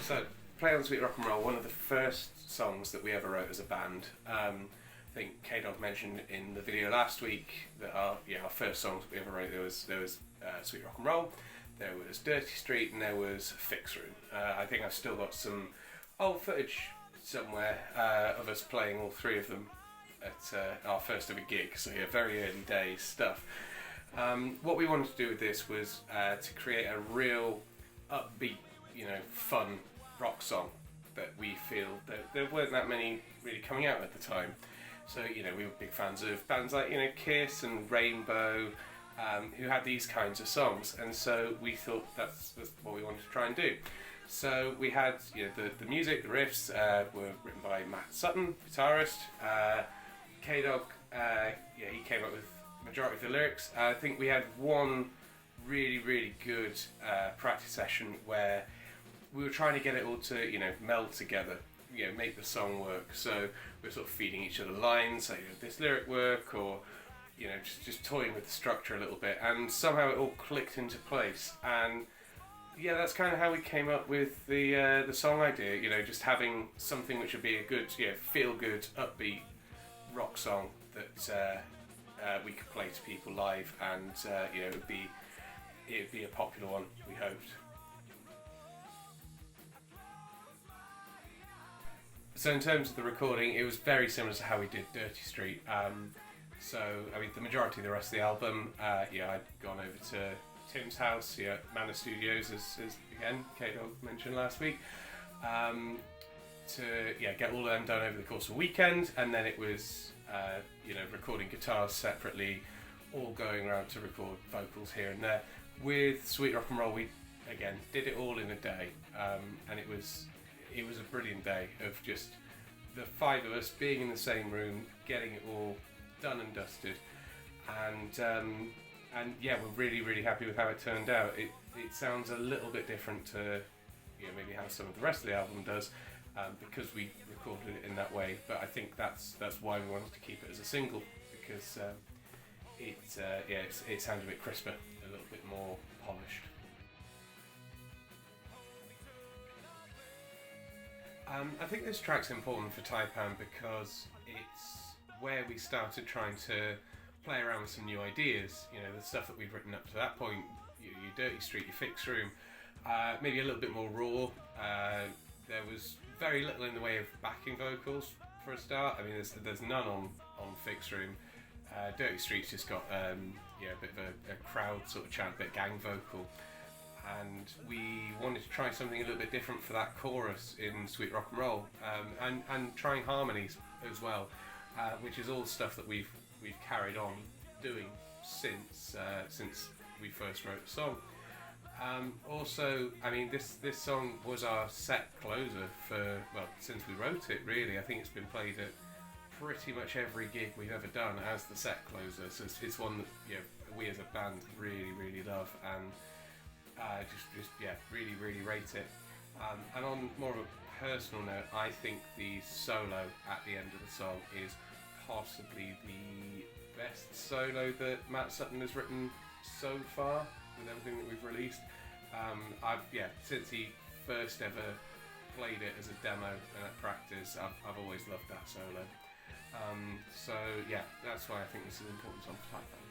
So, Play on Sweet Rock and Roll, one of the first songs that we ever wrote as a band. I think kdog mentioned in the video last week that our first songs we ever wrote, there was Sweet Rock and Roll, there was Dirty Street, and there was Fix Room. I think I've still got some old footage somewhere of us playing all three of them at our first ever gig, so yeah, very early days stuff. What we wanted to do with this was to create a real upbeat, fun rock song that we feel that there weren't that many really coming out at the time. So, we were big fans of bands like, Kiss and Rainbow, who had these kinds of songs, and so we thought that's what we wanted to try and do. So we had, the music, the riffs were written by Matt Sutton, guitarist. kdog, he came up with the majority of the lyrics. I think we had one really, really good practice session where we were trying to get it all to, meld together, make the song work. So we were sort of feeding each other lines, say, this lyric work, or, just toying with the structure a little bit, and somehow it all clicked into place. And yeah, that's kind of how we came up with the song idea, just having something which would be a good, feel-good, upbeat rock song that we could play to people live, and it would be a popular one, we hoped. So in terms of the recording, it was very similar to how we did Dirty Street. The majority of the rest of the album, I'd gone over to Tim's house, Manor Studios, as again kdog mentioned last week, to get all of them done over the course of a weekend, and then it was recording guitars separately, all going around to record vocals here and there. With Sweet Rock and Roll, we again did it all in a day, and it was a brilliant day of just the five of us being in the same room, getting it all done and dusted, and we're really, really happy with how it turned out. It sounds a little bit different to maybe how some of the rest of the album does, because we recorded it in that way. But I think that's why we wanted to keep it as a single, because it sounded a bit crisper, a little bit more polished. I think this track's important for Typan because it's where we started trying to play around with some new ideas. The stuff that we'd written up to that point, your Dirty Street, your Fix Room, maybe a little bit more raw. There was very little in the way of backing vocals for a start. I mean, there's none on Fix Room. Dirty Street's just got a bit of a crowd sort of chant, a bit of gang vocal. And we wanted to try something a little bit different for that chorus in Sweet Rock and Roll, and trying harmonies as well, which is all stuff that we've carried on doing since we first wrote the song. Also, I mean, this song was our set closer since we wrote it. Really, I think it's been played at pretty much every gig we've ever done as the set closer. So it's one that we as a band really, really love, and really, really rate it. And on more of a personal note, I think the solo at the end of the song is possibly the best solo that Matt Sutton has written so far with everything that we've released. Since he first ever played it as a demo and at practice, I've always loved that solo. That's why I think this is an important song for Typan.